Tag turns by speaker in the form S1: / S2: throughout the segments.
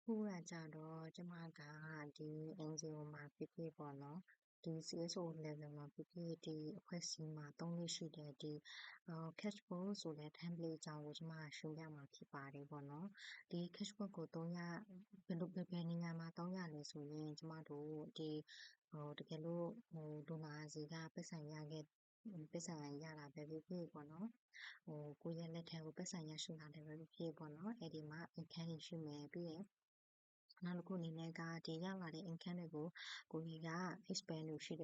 S1: ကကြတော့ကျမကဒီ NGO မှာဖြစ်ဖြစ်ပေါ့နော်ဒီ CSO level မှာဖြစ်ဖြစ်ဒီအဖွဲ့အစည်းမှာသုံးလို့ရှိတဲ့ဒီcashbook ဆိုတဲ့ template အကြောင်းကိုကျမကရှင်းပြမှာဖြစ်ပါတယ်ပေါ့နော်ဒီ cashbook ကိုသုံးရဘယ်နေရာမှာသုံးရလဲဆိုရင်ကျမတို့ဒီတကယ်လို့ဒိုနာစီကပတ်စံရတာပဲဖြစ်ဖြစ်ပေါ့နော်ကိုယ့်ရဲ့လက်ထဲကိုပတ်စံရရှိလာတယ်ပဲဖြစ်ဖြစ်ပေါ့နော်အဲ့ဒီမှာ income ရှိမယ်ပြီးရင်နောက်တစ်ခုအနေနဲ့ကဒီရလာတဲ့ income တွေကိုကိုကြီးက expand လို့ရှိမ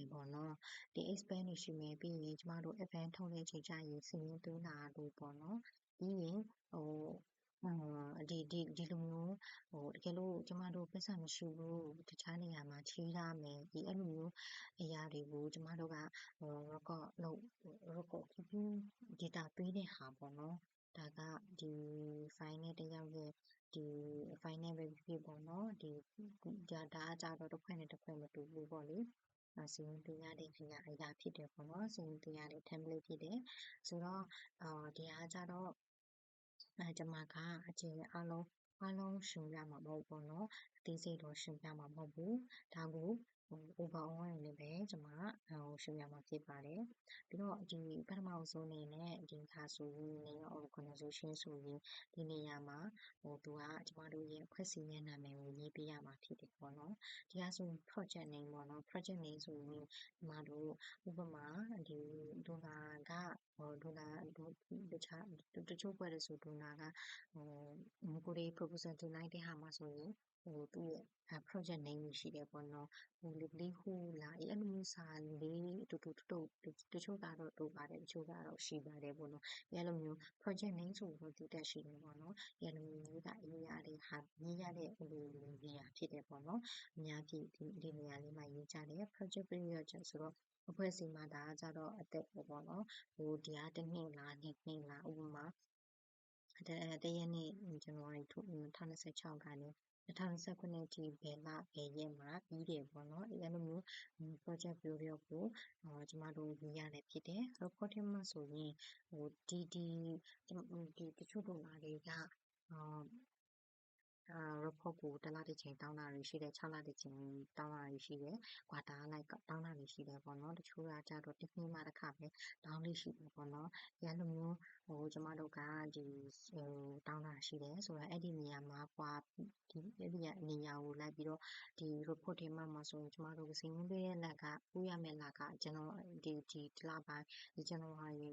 S1: ယ်ပေါ့နော်ဒီ expand တွေရှိမယ်ပြီးရင်ကျမတို့ event ထုတ်တဲ့ချိန်ကျရင်စီးရင်သွင်းတာလို့ပေါ့နော်ပြီးရင်ဒီလိုမျိုးတကယ်လို့ကျမတို့ပတ်စံမရှိဘူးတခြားနေရာမှာချေးရမယ်ဒီအဲ့လိုမျိုးအရာတွေကိုကျမတို့ကrecord keeping data ပေးတဲ့ဟာပေါ့နော်ဒါကဒီ file နဲ့တစ်ယောက်ရဲ့ဒီ file နဲ့ပဲဖြစ်ဖြစ်ပေါ့နော်ဒီဒါကကြတော့တစ်ဖွဲ့နဲ့တစ်ဖွဲ့မတူဘူးပေါ့လေစီရင်သွင်းရတဲ့အရာဖြစ်တယ်ပေါ့နော်စီရင်သွင်းရတဲ့ template ဖြစ်တယ်ဆိုတော့ဒီဟာကြတော့ကျမကအကျဉ်းအားလုံးရှင်းပြမှာမဟုတ်ပေါ့နော်အသေးစိတ်တော့ရှင်းပြမှာမဟုတ်ဘူးဒါကိုoverall အနေနဲ့ပဲကျမရှင်းပြမှာဖြစ်ပါတယ်ပြီးတော့ဒီပထမဆုံးအနေနဲ့ဒီခါဆိုရင် name organization ဆိုရင်ဒီနေရာမှာသူကကျမတို့ရဲ့ဖွဲ့စည်းရဲ့နာမည်ကိုရေးပေးရမှာဖြစ်တယ်ပေါ့နော်ဒီဟာဆိုရင် project name ပေါ့နော် project name ဆိုရင်ကျမတို့ဥပမာဒီဒိုနာကဒိုနာတခြားတချို့ဖွဲ့တယ်ဆိုဒိုနာကကိုရီ proposal တင်လိုက်တဲ့ဟာမှာဆိုရင်သူ့ရဲ့project name ရှိတယ်ပေါ့နော်လေးခုလားအဲ့လိုမျိုးစာလေးတူတချို့ကတော့တူပါတယ်တချို့ကတော့ရှိပါတယ်ပေါ့နော်အဲ့လိုမျိုး project name ဆိုတော့တူတက်ရှိတယ်ပေါ့နော်အဲ့လိုမျိုးကအရေးရတဲ့ဟာရေးရတဲ့နေရာဖြစ်တယ်ပေါ့နော်အများကြီးဒီနေရာလေးမှာရေးကြတယ် project period ဆိုတော့အဖွဲ့အစည်းမှာဒါကကြတော့အသက်ပေါ့နော်ဒီကတစ်နှစ်လား2နှစ်လားဥပမာတရက်နေ့ဇန်နဝါရီ2026ကနေ2029ထိဘယ်လဘယ်ရက်မှာပြီးတယ်ပေါ့နော်အဲ့လိုမျိုး project period ကိုကျမတို့ရေးရတယ်ဖြစ်တယ် reporting မှာဆိုရင်ဒီတချို့တို့လာတွေကreport ကိုတစ်လတစ်ချိန်တောင်းတာတွေရှိတယ်6လတစ်ချိန်တောင်းတာတွေရှိတယ်ကွာတာလိုက်တောင်းတာတွေရှိတယ်ပေါ့နော်တချို့ကကြတော့တစ်နှစ်မှတစ်ခါပဲတောင်းလို့ရှိတယ်ပေါ့နော်အဲ့လိုမျိုးကျမတို့ကဒီတောင်းတာရှိတယ်ဆိုတော့အဲ့ဒီနေရာမှာကွာဒီအဲ့ဒီနေရာကိုလိုက်ပြီးတော့ဒီ report ထဲမှာဆိုရင်ကျမတို့စီးရင်ပေးတဲ့လက်ကပို့ရမယ့်လကကျွန်တော်ဒီလပိုင်းဒီဇန်နဝါရီ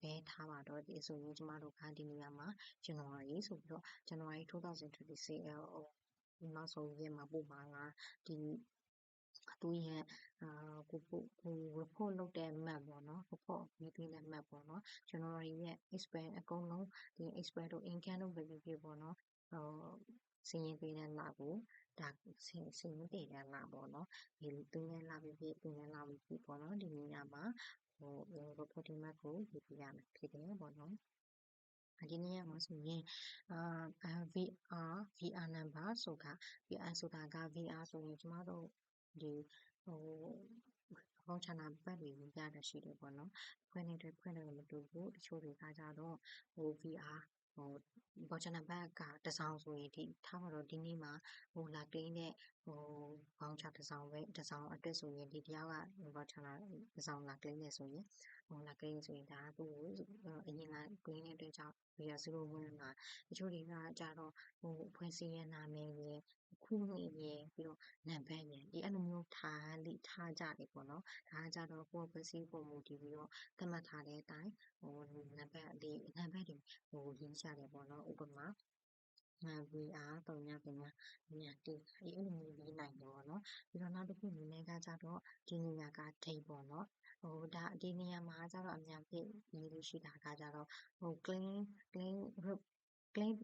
S1: ပဲထားပါတော့ဒီဆိုရင်ကျမတို့ကဒီနေရာမှာဇန်နဝါရီဆိုပြီးတော့ဇန်နဝါရီ2026နောက်ဆုံးရက်မှာပို့ပါလားဒီသူရဲ့report လုပ်တဲ့ map ပေါ့နော် report ရေးသွင်းတဲ့ map ပေါ့နော်ဇန်နဝါရီရဲ့ expense အကုန်လုံးဒီ expense တို့ income တို့ပဲဖြစ်ပေါ့နော်စီရင်ပေးတဲ့လကိုဒါစီရင်ပေးတဲ့လပေါ့နော်ဒီသွင်းတဲ့လပဲဖြစ်သွင်းတဲ့လပဲဖြစ်ပေါ့နော်ဒီနေရာမှာreporting map ကိုရေးပေးရမှာဖြစ်တယ်ပေါ့နော်ဒီနေရာမှာဆိုရင်VR number ဆိုတာက VR ဆိုရင်ကျမတို့ဒီဘောင်းချနာပတ်တွေကိုရတာရှိတယ်ပေါ့နော်ဖွဲ့နေတဲ့ဖွဲ့တယ်မတူဘူးတချို့တွေကကြတော့VR ဘောင်းချနာပတ်ကတစ်စောင်ဆိုရင်ဒီထားပါတော့ဒီနေ့မှာလာကလေးနဲ့ဘောင်းချတစ်စောင်ပဲတစ်စောင်အတွက်ဆိုရင်ဒီတယောက်ကဘောင်းချနာတစ်စောင်လာကလေးနဲ့ဆိုရင်လာကလေးဆိုရင်ဒါကသူ့ကိုအရင်ကကလေးနဲ့အတွက်ကြောင့်VR 0မှာတချို့တွေကကြတော့ဖွဲ့စည်းရဲ့နာမည်ရယ်ခုနှစ်ရယ်ပြီးတော့နံပါတ်ရယ်ဒီအဲ့လိုမျိုးထားကြတယ်ပေါ့နော်ဒါကကြတော့ကိုယ့်ဖွဲ့စည်းပုံမူတည်ပြီးတော့သတ်မှတ်ထားတဲ့အတိုင်းနံပါတ်တွေရေးကြတယ်ပေါ့နော်ဥပမာVR 3939အဲ့လိုမျိုးရေးနိုင်တယ်ပေါ့နော်ပြီးတော့နောက်တစ်ခုအနေနဲ့ကကြတော့ဒီနေရာက date ပေါ့နော်ဒါဒီနေရာမှာကြတော့အများကြီးရေးလို့ရှိတာကကြတော့claim ပြီး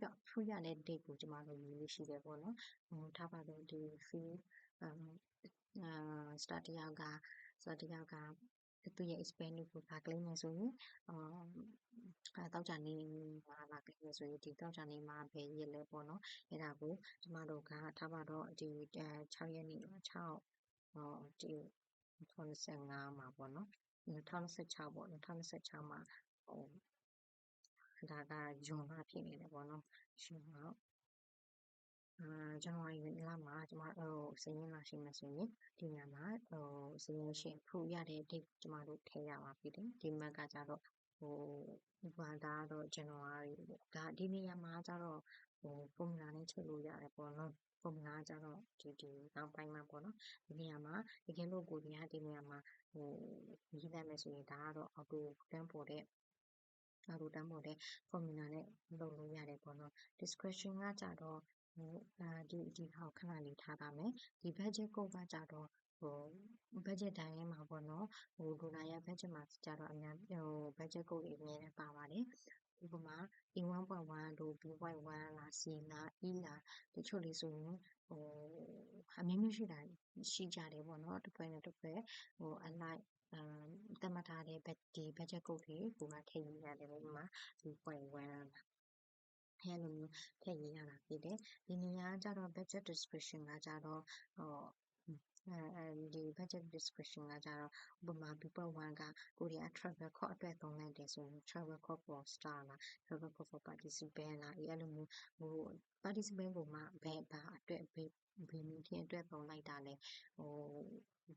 S1: တော့ proof ရတဲ့ date ကိုကျမတို့ရေးလို့ရှိတယ်ပေါ့နော်ထားပါတော့ဒီ fee start တစ်ယောက်ကသူ့ရဲ့ expense ကိုလာ claim မယ်ဆိုရင်တောက်ကြနေမှာလာ claim မယ်ဆိုရင်ဒီတောက်ကြနေမှာဘယ်ရက်လဲပေါ့နော်အဲ့ဒါကိုကျမတို့ကထားပါတော့ဒီ6ရက်နေ့ဒီ2025မှာပေါ့နော်2026ပေါ့2026မှာဒါကဂျွန်လဖြစ်နေတယ်ပေါ့နော်ဂျွန်လ ဇန်နဝါရီလမှာကျမစာရင်းလာရှိမယ်ဆိုရင်ဒီနေရာမှာစာရင်းရှင် proof ရတဲ့ date ကျမတို့ထည့်ရပါပြီတယ်ဒီမှာကကြတော့ဒါကတော့ January ဒါဒီနေရာမှာကြတော့formula နဲ့ချိန်လို့ရတယ်ပေါ့နော် formula ကြတော့ဒီနောက်ပိုင်းမှာပေါ့နော်ဒီနေရာမှာတကယ်လို့ကိုဒီကဒီနေရာမှာရေးလိုက်မယ်ဆိုရင်ဒါကတော့အော်တိုတန်းပေါ်တဲ့formula နဲ့လုပ်လို့ရတယ်ပေါ့နော် discretion ကကြတော့ဒီဟာကိုခဏလေးထားပါမယ်ဒီ budget code ကကြတော့budget တိုင်းထဲမှာပေါ့နော်ဒေါ်လာရ budget မှာကြတော့အများbudget code တွေအများနဲ့ပါပါတယ်ဥပမာ A1.1 တို့ B.1 လား C လား E လားတချို့လေးဆိုရင်အမျိုးမျိုးရှိကြတယ်ပေါ့နော်တစ်ဖွဲ့နဲ့တစ်ဖွဲ့အလိုက်သတ်မှတ်ထားတဲ့ဒီ budget code တွေကိုထည့်ရေးရတယ်ဥပမာ B.1 အဲလိုမျိုးထည့်ရေးရတာဖြစ်တယ်ဒီနေရာကကြတော့ budget description ကကြတော့ဒီ budget description ကကြတော့ဥပမာ B.1 ကကိုရီးယား travel cost အတွက်သုံးလိုက်တယ်ဆိုရင် travel cost for star လား travel cost for participant လားအဲလိုမျိုးparticipant ကိုမှဘာအတွက်ဘယ် meeting အတွက်သုံးလိုက်တာလဲ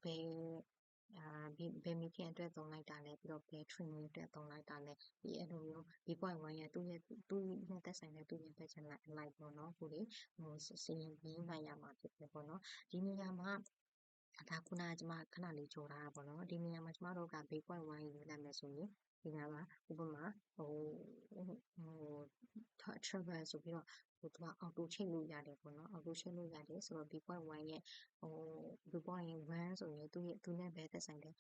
S1: ဘယ် meeting အတွက်သုံးလိုက်တာလဲပြီးတော့ဘယ် training အတွက်သုံးလိုက်တာလဲဒီအဲ့လိုမျိုး B.1 ရဲ့သူ့နဲ့သက်ဆိုင်တဲ့သူ့ရဲ့ budget လိုက်ပေါ့နော်ကိုလေစီရင်ပြီးနိုင်ရမှာဖြစ်တယ်ပေါ့နော်ဒီနေရာမှာဒါခုနကကျမခဏလေးကြော်ထားတာပေါ့နော်ဒီနေရာမှာကျမတို့က B.1 ရေးလိုက်မယ်ဆိုရင်ဒီနေရာမှာဥပမာtravel ဆိုပြီးတော့သူကအော်တိုချိန်လို့ရတယ်ပေါ့နော်အော်တိုချိန်လို့ရတယ်ဆိုတော့ B.1 ရဲ့B.1 ဆိုရင်သူနဲ့ပဲသက်ဆိုင်တဲ့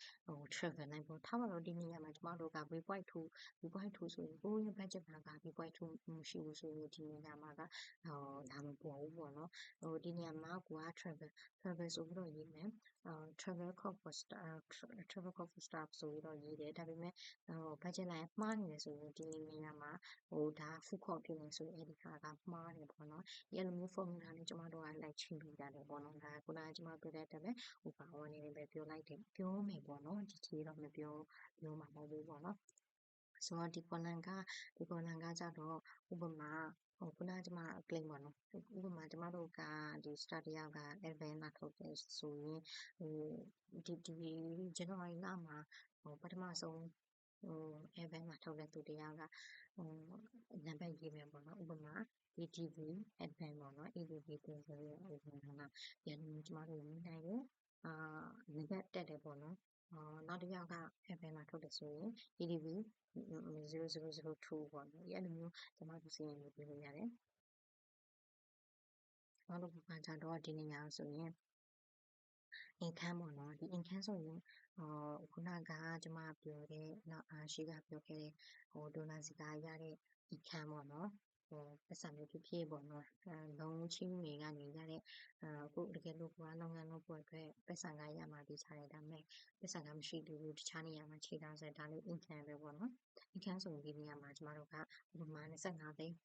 S1: travel လိုက်ပေါ့ထားပါတော့ဒီနေရာမှာကျမတို့က B.2 ဆိုရင်ကိုယ့်ရဲ့ budget မှာက B.2 မရှိဘူးဆိုရင်ဒီနေရာမှာကလာမပေါ်ဘူးပေါ့နော်ဒီနေရာမှာကိုက travel ဆိုပြီးတော့ရေးမယ်travel cost for staff ဆိုပြီးတော့ရေးတယ်ဒါပေမဲ့ budget လိုက်မှားနေတယ်ဆိုရင်ဒီနေရာမှာဒါ full cost ဖြစ်နေဆိုရင်အဲ့ဒီဟာကမှားတယ်ပေါ့နော်ဒီလိုမျိုး formula နဲ့ကျမတို့ကလိုက်ချိန်လို့ရတယ်ပေါ့နော်ဒါခုနကကျမပြောတဲ့အတိုင်းပဲဘာအနေနဲ့ပဲပြောလိုက်တယ်ပြောမယ်ပေါ့နော်ဒီချေတော့မပြောမှာမဟုတ်ဘူးပေါ့နော်ဆိုတော့ဒီ column ကကြတော့ဥပမာခုနကကျမ claim ပေါ့နော်ဥပမာကျမတို့ကဒီ star တယောက်က event လာထုတ်တယ်ဆိုရင်ဒီ January လမှာပထမဆုံးevent လာထုတ်တဲ့သူတယောက်ကနံပါတ်ရေးမယ်ပေါ့နော်ဥပမာ ATV event ပေါ့နော် ATV တင်ဆိုရတဲ့ event ကပြန်လို့ကျမတို့ရေးနိုင်တယ်နံပါတ်တက်တယ်ပေါ့နော်နောက်တစ်ယောက်က event လာထုတ်တယ်ဆိုရင် ATV 0002ပေါ့နော်အဲ့လိုမျိုးကျမတို့စီရင်ရေးပေးလို့ရတယ်နောက်တစ်ခုကကြတော့ဒီနေရာဆိုရင်income ပေါ့နော်ဒီ income ဆိုရင်ခုနကကျမပြောတဲ့ရှိကပြောခဲ့တဲ့ဒေါ်လာစီကရတဲ့ income ပေါ့နော်ပတ်စံမျိုးဖြစ်ဖြစ်ပေါ့နော်လုံးချင်းတွေကနေရတဲ့ကိုတကယ်လို့ကိုကလုပ်ငန်းလုပ်ဖို့အတွက်ပတ်စံကရမှာဒီချာတယ်ဒါပေမဲ့ပတ်စံကမရှိဘူးတခြားနေရာမှာခြေထားဆိုဒါလေး income ပဲပေါ့နော် income ဆိုရင်ဒီနေရာမှာကျမတို့ကဥပမာ25သိန်း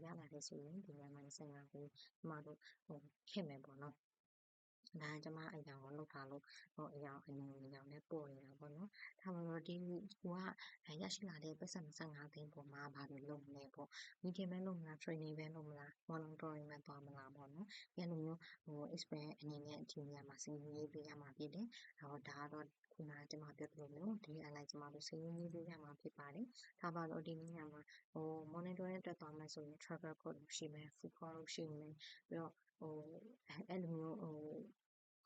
S1: ရလာတယ်ဆိုရင်ဒီနေရာမှာ25သိန်းကျမတို့ခဲ့မယ်ပေါ့နော်ဒါကျမအရာကိုလောက်ထားလို့အရာနဲ့ပေါ်နေတာပေါ့နော်ဒါမှတော့ဒီကိုကရရှိလာတဲ့ပတ်စံ25သိန်းပေါ်မှာဘာတွေလုပ်မလဲပေါ့ meeting ပဲလုပ်မလား training ပဲလုပ်မလား monitoring ပဲသွားမလားပေါ့နော်ဒီလိုမျိုးexpert အနေနဲ့ဒီနေရာမှာစီးရေးပေးရမှာဖြစ်တယ်ဒါကတော့ခုနကကျမပြောသလိုမျိုးဒီအလိုက်ကျမတို့စီးရေးပေးရမှာဖြစ်ပါတယ်ဒါပါတော့ဒီနေရာမှာmonitoring အတွက်သွားမယ်ဆိုရင် travel code ရှိမယ် food cost ရှိမယ်ပြီးတော့အဲ့လိုမျိုး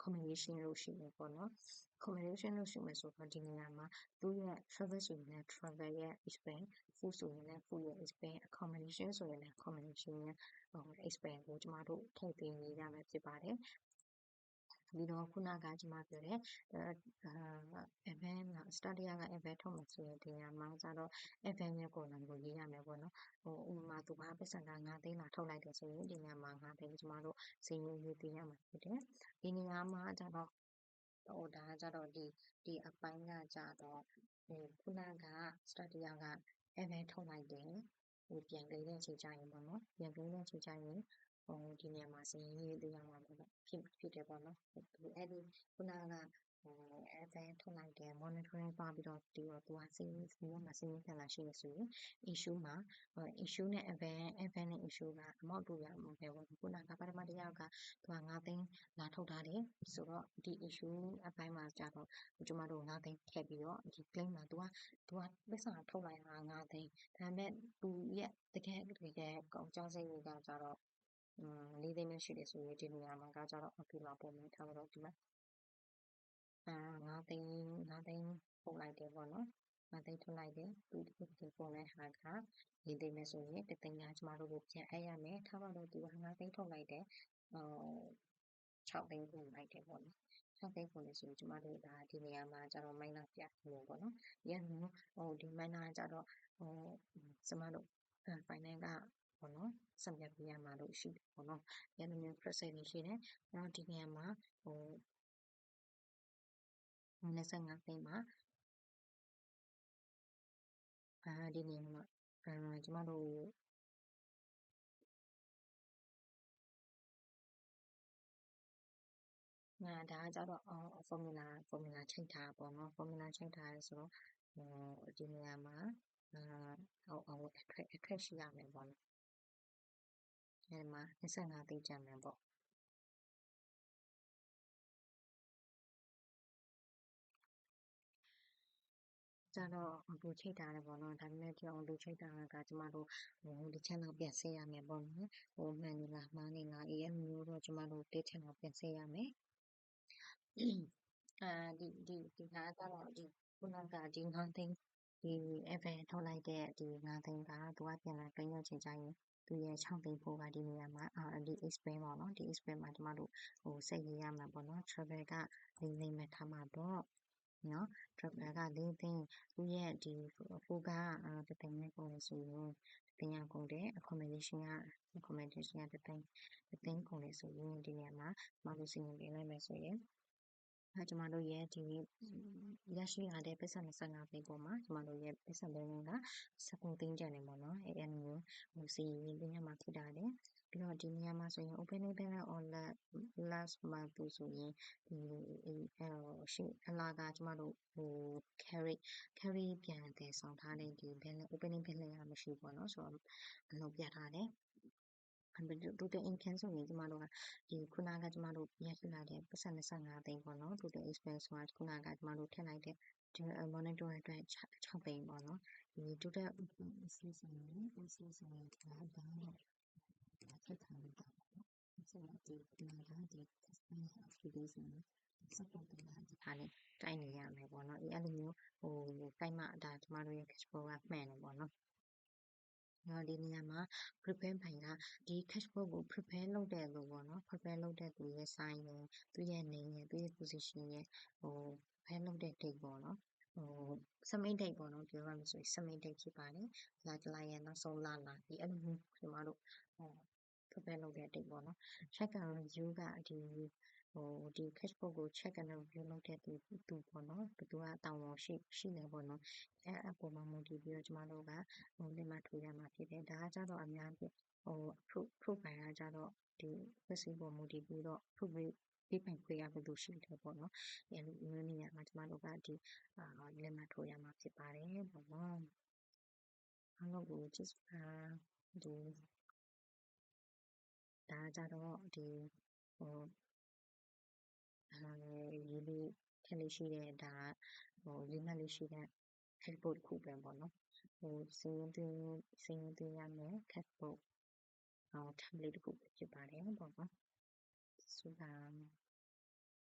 S1: accommodation လို့ရှိမယ်ပေါ့နော် accommodation လို့ရှိမယ်ဆိုတော့ဒီနေရာမှာသူ့ရဲ့ travel ဆိုရင်လည်း travel ရဲ့ expense food ဆိုရင်လည်း food ရဲ့ expense accommodation ဆိုရင်လည်း accommodation ရဲ့expense ကိုကျမတို့ထည့်သွင်းရေးရမယ်ဖြစ်ပါတယ်ပြီးတော့ခုနကကျမပြောတဲ့event star တယောက်က event ထုတ်မယ်ဆိုရင်ဒီနေရာမှာကျတော့ event ရဲ့ column ကိုရေးရမယ်ပေါ့နော်ဥပမာသူကပတ်စံက9သိန်းလာထုတ်လိုက်တယ်ဆိုရင်ဒီနေရာမှာ9သိန်းကျမတို့စီးရေးပေးရမှာဖြစ်တယ်ဒီနေရာမှာကျတော့ဒါကကြတော့ဒီအပိုင်းကကြတော့ခုနက star တယောက်က event ထုတ်လိုက်တယ်ပြန်သိမ်းတဲ့အချိန်ကျရင်ပေါ့နော်ပြန်သိမ်းတဲ့အချိန်ကျရင်ဒီနေရာမှာစီးရေးပေးရမှာဖြစ်တယ်ပေါ့နော်အဲ့ဒီခုနက event ထုတ်လိုက်တယ် monitoring သွားပြီးတော့သူကစာရင်းမှာစာရင်းခံလာရှိရဆိုရင် issue မှာissue နဲ့ event နဲ့ issue ကအမောက်တူရမှာပဲပေါ့ခုနကပထမတစ်ယောက်ကသူက9သိန်းလာထုတ်ထားတယ်ဆိုတော့ဒီ issue အပိုင်းမှာကြတော့ကျမတို့9သိန်းထည့်ပြီးတော့ဒီ claim မှာသူကပစ္စည်းထုတ်လိုက်တာ9သိန်းဒါပေမဲ့သူရဲ့တကယ်ကောင်ကြောင်းစိတ်ကကြတော့4သိန်းပဲရှိတယ်ဆိုရင်ဒီနေရာမှာကကြတော့ဒီမှာပုံမှန်ထားတော့ဒီမှာ9သိန်းထုတ်လိုက်တယ်ပေါ့နော်9သိန်းထုတ်လိုက်တယ်သူပုံလိုက်ဟာက4သိန်းပဲဆိုရင်1သိန်းကကျမတို့ကိုပြန်အပ်ရမယ်ထားပါတော့သူက9သိန်းထုတ်လိုက်တယ်6သိန်းပုံလိုက်တယ်ပေါ့နော်6သိန်းပုံလို့ဆိုရင်ကျမတို့ဒါဒီနေရာမှာကျတော့ minor ပြလို့ပေါ့နော်ဒီဒီ minor ကျတော့ကျမတို့ finance ကပေါ့နော်ဆက်ပြပေးရမှာလို့ရှိတယ်ပေါ့နော်ဒီလိုမျိုး process တွေရှိတယ်အဲ့တော့ဒီနေရာမှာ25သိန်းမှာဒီနေရာမှာကျမတို့ဒါကကြတော့ formula ချိန်ထားပေါ့နော် formula ချိန်ထားရဲဆိုတော့ဒီနေရာမှာအခက်ရှိရမယ်ပေါ့နော်ဒီမှာ25သိန်းကျန်မယ်ပေါ့ကြတော့လူချိတ်ထားတယ်ပေါ့နော်ဒါပေမဲ့ကြောင်လူချိတ်ထားကကျမတို့ဒီချက်တော့ပြန်ဆက်ရမယ်ပေါ့နော်မှန်နေလားမှားနေလားအဲ့မျိုးတော့ကျမတို့တစ်ချက်တော့ပြန်ဆက်ရမယ်ဒီငါကတော့ဒီခုနကဒီ9သိန်းဒီ event ထုတ်လိုက်တဲ့ဒီ9သိန်းကသူကပြန်လာပြန်ရချင်ကြရင်သူရဲ့6သိန်းဖို့ကဒီနေရာမှာဒီ explain ပေါ့နော်ဒီ explain မှာကျမတို့စိတ်ရေးရမှာပေါ့နော် travel က4သိန်းပဲထားမှာတော့နော် travel က4သိန်းသူရဲ့ဒီဖိုးကတသိန်းနဲ့ကုန်လို့ဆိုရင်တသိန်းရကုန်တယ် accommodation ကတသိန်းကုန်လို့ဆိုရင်ဒီနေရာမှာမလို့စီရင်ပေးလိုက်မယ်ဆိုရင်ကျမတို့ရဲ့ဒီရရှိလာတဲ့ပတ်စံ25သိန်းပေါ်မှာကျမတို့ရဲ့ပတ်စံသိန်းက19သိန်းကျန်တယ်ပေါ့နော်အဲ့မျိုးစီရင်ပေးရမှာဖြစ်တာတယ်ပြီးတော့ဒီနေရာမှာဆိုရင် opening balance on last month ဆိုရင်ဒီရှိအလားကကျမတို့carry ပြန်တယ်ဆောင်ထားတဲ့ဒီ balance opening balance ကမရှိဘူးပေါ့နော်ဆိုတော့အလုံးပြထားတယ်total income ဆိုရင်ကျမတို့ကဒီခုနကကျမတို့ရရှိလာတဲ့ပတ်စံ25သိန်းပေါ့နော် total expense ကခုနကကျမတို့ထည့်လိုက်တဲ့ monitor အတွက်6သိန်းပေါ့နော်ဒီ total season ဒါထည့်ထားလိုက်တာပေါ့နော်ဆိုတော့ဒီနာကဒီ customer application စပေါ်တင်လာဒီဟာနဲ့တိုင်းနေရမယ်ပေါ့နော်အဲ့လိုမျိုးတိုင်းမှဒါကျမတို့ရဲ့ cash flow ကမှန်တယ်ပေါ့နော်ဒီနေရာမှာ prepare ဘိုင်ကဒီ cash flow ကို prepare လုပ်တဲ့လူပေါ့နော် prepare လုပ်တဲ့သူရဲ့ sign ရယ်သူရဲ့ name ရယ်သူရဲ့ position ရယ်prepare လုပ်တဲ့ date ပေါ့နော်submit date ပေါ့နော်ပြောရမယ်ဆိုရင် submit date ဖြစ်ပါတယ်လာရဲ့နောက်ဆုံးလာဒီအဲ့လိုမျိုးကျမတို့prepare လုပ်တဲ့ date ပေါ့နော် check and review ကဒီ cash flow ကို check and review လုပ်တဲ့သူပေါ့နော်သူကတောင်းဝန်ရှိနေပေါ့နော်အဲ့ပုံမှာမူတည်ပြီးတော့ကျမတို့ကလက်မှတ်ထိုးရမှာဖြစ်တယ်ဒါကကြတော့အများကြီးproof ပိုင်းကကြတော့ဒီ receipt ပေါ်မူတည်ပြီးတော့ proof ပေးပိုင်ခွင့်ရဘယ်လိုရှိတယ်ပေါ့နော်အဲ့လိုမျိုးနေရာမှာကျမတို့ကဒီလက်မှတ်ထိုးရမှာဖြစ်ပါတယ်ပေါ့နော်အားလုံးကိုချစ်ဒီဒါကြတော့ဒီရေးလေးထည့်လေးရှိတဲ့ဒါလေးမှတ်လေးရှိတဲ့ catboard ခုပဲပေါ့နော်စင်းသွင်းရမယ် catboard template တစ်ခုဖြစ်ပါတယ်ပေါ့နော်ဆိုတော့